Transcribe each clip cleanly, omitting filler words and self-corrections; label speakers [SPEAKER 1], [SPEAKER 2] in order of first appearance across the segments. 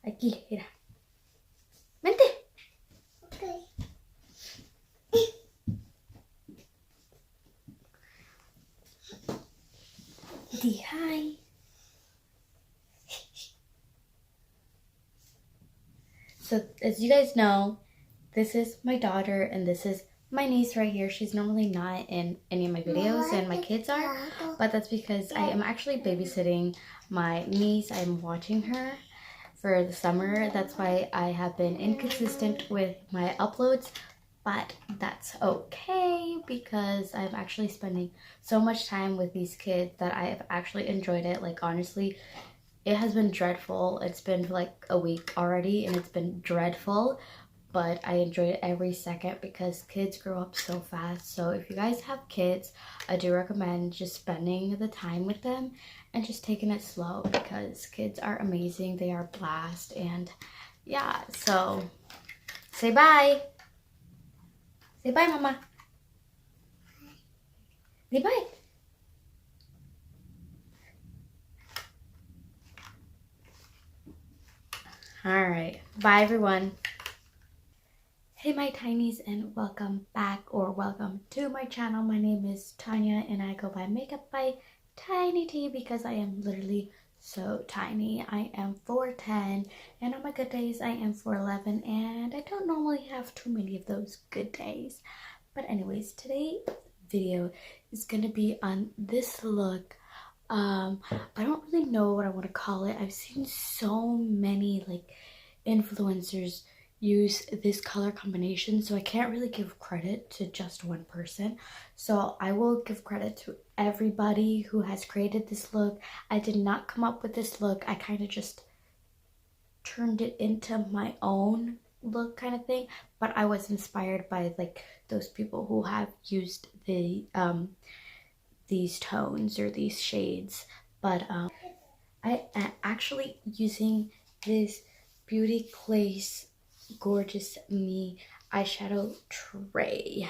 [SPEAKER 1] Aquí, mira. Vente.
[SPEAKER 2] Okay.
[SPEAKER 1] Di hi. So, as you guys know, this is my daughter and this is my niece right here. She's normally not in any of my videos and my kids are, but that's because I am actually babysitting my niece. I'm watching her for the summer. That's why I have been inconsistent with my uploads, but that's okay because I'm actually spending so much time with these kids that I have actually enjoyed it. Like, honestly, it has been dreadful. It's been like a week already and it's been dreadful, but I enjoy it every second because kids grow up so fast. So if you guys have kids, I do recommend just spending the time with them and just taking it slow because kids are amazing. They are a blast. And yeah, so say bye. Say bye, Mama. Say bye. Alright, bye everyone. Hey my tinies, and welcome back or welcome to my channel. My name is Tanya and I go by Makeup by Tiny T because I am literally so tiny. I am 4'10" and on my good days I am 4'11", and I don't normally have too many of those good days. But anyways, today's video is gonna be on this look. I don't really know what I want to call it. I've seen so many like influencers use this color combination, so I can't really give credit to just one person. So I will give credit to everybody who has created this look. I did not come up with this look. I kind of just turned it into my own look kind of thing, but I was inspired by like those people who have used the these tones or these shades. But I am actually using this Beauty Glazed Gorgeous Me eyeshadow tray.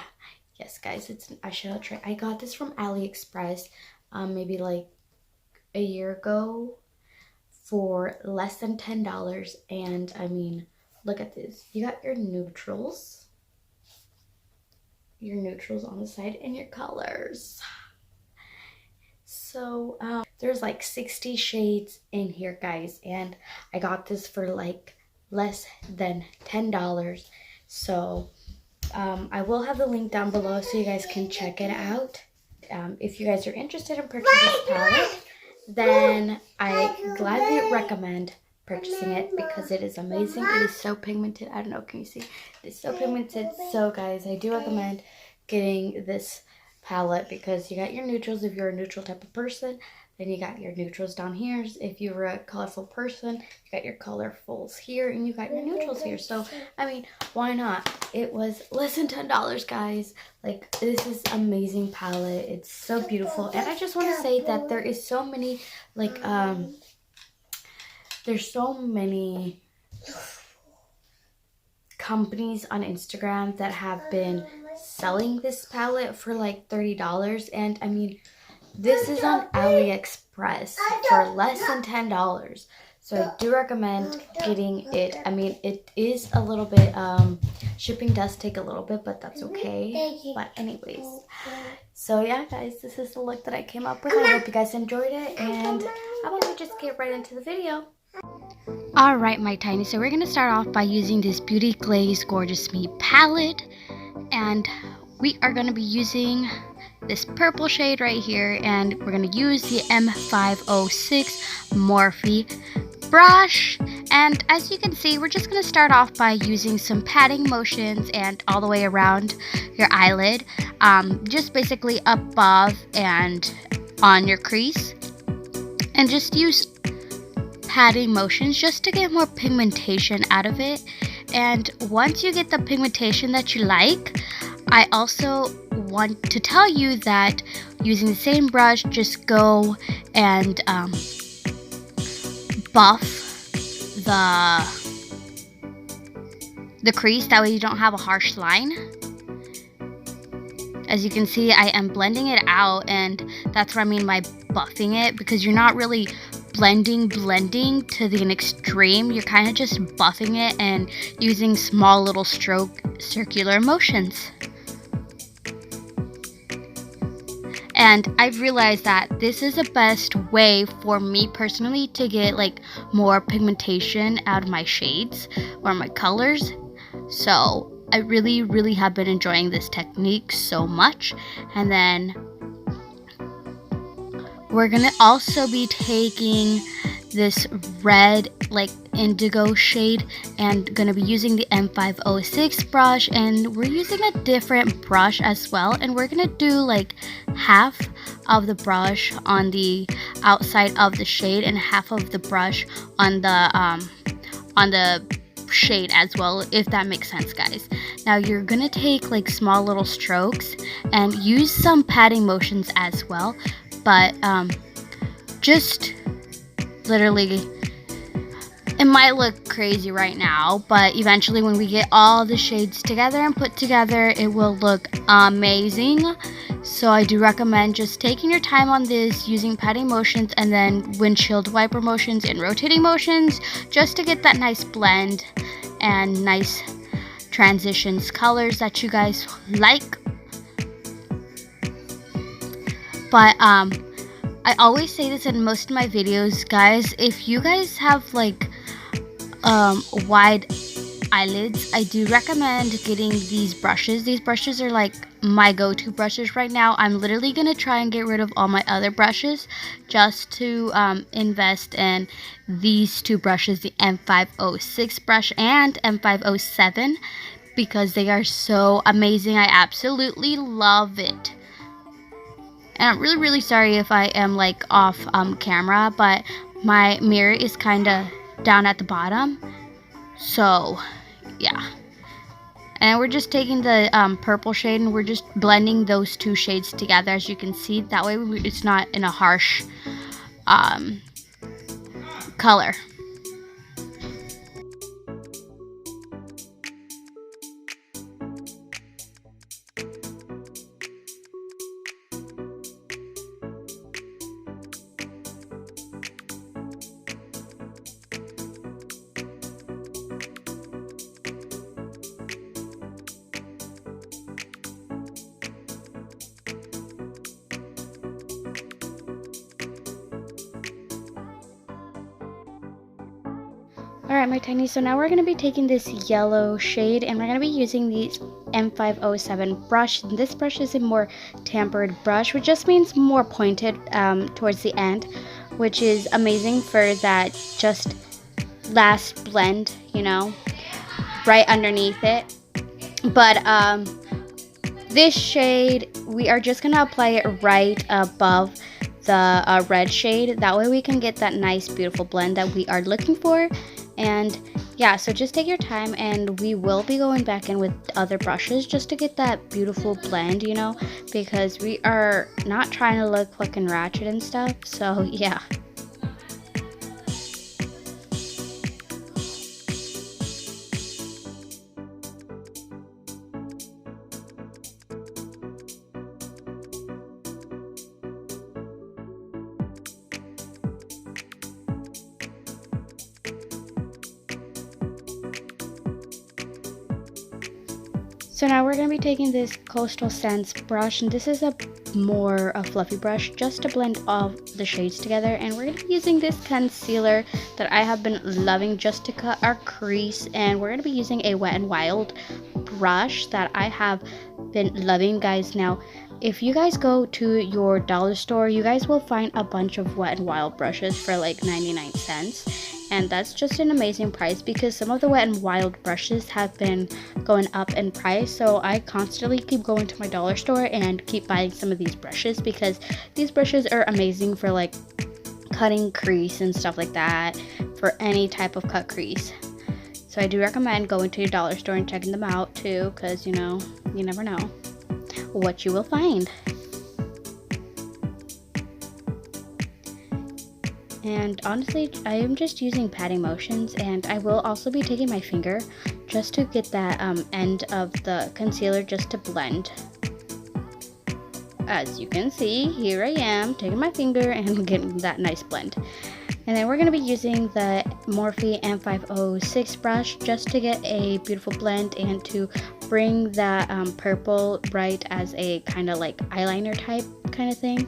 [SPEAKER 1] Yes guys, it's an eyeshadow tray. I got this from Aliexpress maybe like a year ago for less than $10, and I mean, look at this. You got your neutrals on the side and your colors. So there's like 60 shades in here guys, and I got this for like less than $10. So I will have the link down below so you guys can check it out. If you guys are interested in purchasing this palette, then I gladly recommend purchasing it because it is amazing. It is so pigmented. I don't know, can you see? It's so pigmented. So guys, I do recommend getting this palette because you got your neutrals if you're a neutral type of person, then you got your neutrals down here if you're a colorful person, you got your colorfuls here, and you got your neutrals here. So I mean, why not? It was less than $10 guys. Like, this is amazing palette. It's so beautiful, and I just want to say that there is so many like there's so many companies on Instagram that have been selling this palette for like $30, and I mean, this is on Aliexpress for less than $10. So I do recommend getting it. I mean, it is a little bit shipping does take a little bit, but that's okay. But anyways, so yeah guys, this is the look that I came up with. I hope you guys enjoyed it, and how about we just get right into the video. Alright my tiny, so we're going to start off by using this Beauty Glazed Gorgeous Me palette, and we are going to be using this purple shade right here, and we're going to use the M506 Morphe brush. And as you can see, we're just going to start off by using some patting motions and all the way around your eyelid, just basically above and on your crease, and just use patting motions just to get more pigmentation out of it. And once you get the pigmentation that you like, I also want to tell you that using the same brush, just go and buff the crease, that way you don't have a harsh line. As you can see, I am blending it out, and that's what I mean by buffing it, because you're not really blending to the extreme. You're kind of just buffing it and using small little stroke circular motions. And I've realized that this is the best way for me personally to get like more pigmentation out of my shades or my colors. So I really have been enjoying this technique so much. And then we're gonna also be taking this red like indigo shade and gonna be using the M506 brush, and we're using a different brush as well, and we're gonna do like half of the brush on the outside of the shade and half of the brush on the shade as well, if that makes sense, guys. Now you're gonna take like small little strokes and use some patting motions as well, but just literally, it might look crazy right now, but eventually when we get all the shades together and put together, it will look amazing. So I do recommend just taking your time on this, using patting motions and then windshield wiper motions and rotating motions, just to get that nice blend and nice transitions colors that you guys like. But I always say this in most of my videos, guys, if you guys have like wide eyelids, I do recommend getting these brushes. These brushes are like my go-to brushes right now. I'm literally gonna try and get rid of all my other brushes just to invest in these two brushes, the M506 brush and M507, because they are so amazing. I absolutely love it. And I'm really sorry if I am like off camera, but my mirror is kind of down at the bottom. So yeah. And we're just taking the purple shade and we're just blending those two shades together, as you can see. That way it's not in a harsh color. Alright, my tinies, so now we're going to be taking this yellow shade and we're going to be using the M507 brush. And this brush is a more tapered brush, which just means more pointed towards the end, which is amazing for that just last blend, you know, right underneath it. But this shade, we are just going to apply it right above the red shade. That way we can get that nice beautiful blend that we are looking for. And yeah, so just take your time, and we will be going back in with other brushes just to get that beautiful blend, you know, because we are not trying to look fucking ratchet and stuff. So yeah. So now we're going to be taking this Coastal Scents brush, and this is a more a fluffy brush just to blend all the shades together. And we're going to be using this concealer that I have been loving just to cut our crease. And we're going to be using a Wet n Wild brush that I have been loving, guys. Now, if you guys go to your dollar store, you guys will find a bunch of Wet n Wild brushes for like 99 cents. And that's just an amazing price, because some of the Wet n Wild brushes have been going up in price. So I constantly keep going to my dollar store and keep buying some of these brushes, because these brushes are amazing for like cutting crease and stuff like that, for any type of cut crease. So I do recommend going to your dollar store and checking them out too, because you know, you never know what you will find. And honestly, I am just using patting motions, and I will also be taking my finger just to get that end of the concealer just to blend. as you can see, here I am taking my finger and getting that nice blend. And then we're going to be using the Morphe M506 brush just to get a beautiful blend and to bring that purple right as a kind of like eyeliner type kind of thing.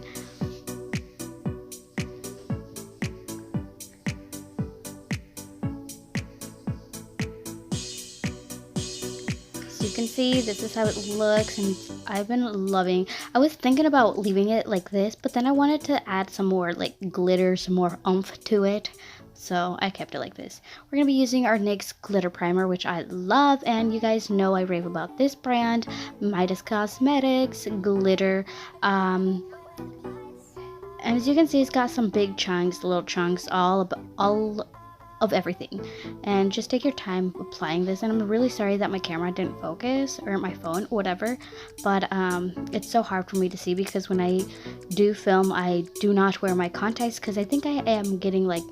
[SPEAKER 1] So you can see this is how it looks, and I've been loving. I was thinking about leaving it like this, but then I wanted to add some more like glitter, some more oomph to it, so I kept it like this. We're gonna be using our NYX glitter primer, which I love, and you guys know I rave about this brand, Midas Cosmetics glitter. And as you can see, it's got some big chunks, little chunks, all of everything. And just take your time applying this. And I'm really sorry that my camera didn't focus, or my phone, whatever, but it's so hard for me to see because when I do film I do not wear my contacts because I think I am getting like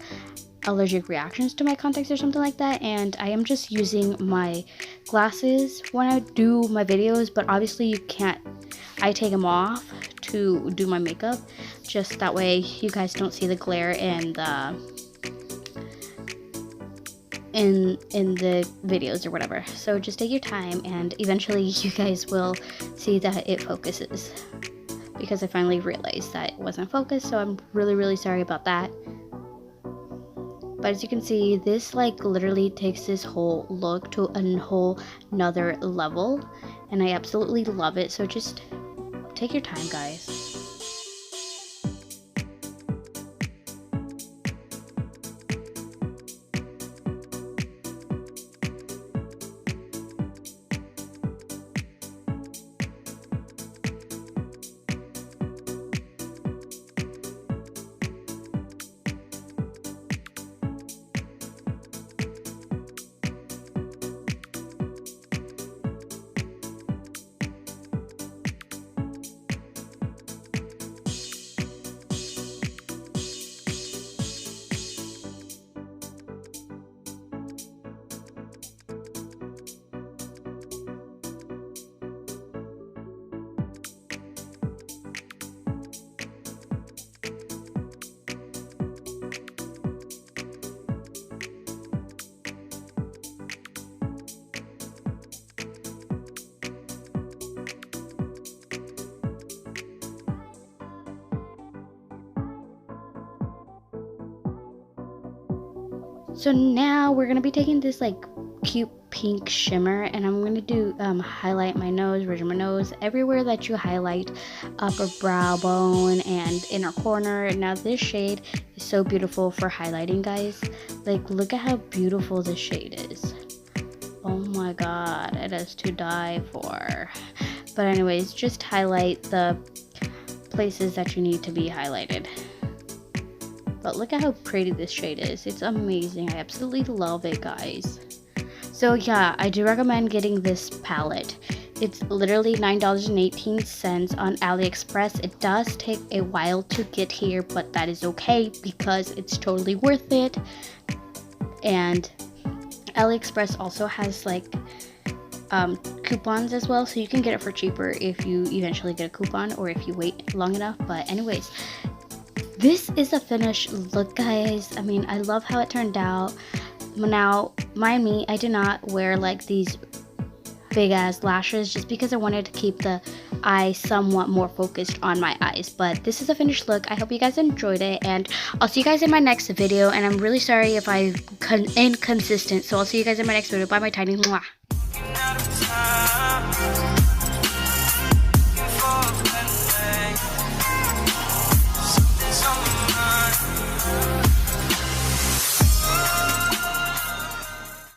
[SPEAKER 1] allergic reactions to my contacts or something like that, and I am just using my glasses when I do my videos, but obviously you can't, I take them off to do my makeup just that way you guys don't see the glare and in the videos or whatever. So just take your time and eventually you guys will see that it focuses, because I finally realized that it wasn't focused, so I'm really sorry about that. But as you can see, this like literally takes this whole look to a whole nother level, and I absolutely love it. So just take your time, guys. So now we're gonna be taking this like cute pink shimmer, and I'm gonna do highlight my nose, ridge of my nose, everywhere that you highlight, upper brow bone and inner corner. Now this shade is so beautiful for highlighting, guys. Like, look at how beautiful this shade is. Oh my god, it is to die for. But anyways, just highlight the places that you need to be highlighted. But look at how pretty this shade is. It's amazing. I absolutely love it, guys. So yeah, I do recommend getting this palette. It's literally $9.18 on Aliexpress. It does take a while to get here, but that is okay because it's totally worth it. And Aliexpress also has like coupons as well, so you can get it for cheaper if you eventually get a coupon or if you wait long enough. But anyways, this is a finished look, guys. I mean, I love how it turned out. Now, mind me, I did not wear like these big ass lashes just because I wanted to keep the eye somewhat more focused on my eyes. But this is a finished look. I hope you guys enjoyed it, and I'll see you guys in my next video. And I'm really sorry if I'm inconsistent, so I'll see you guys in my next video. Bye, my tiny. Mwah.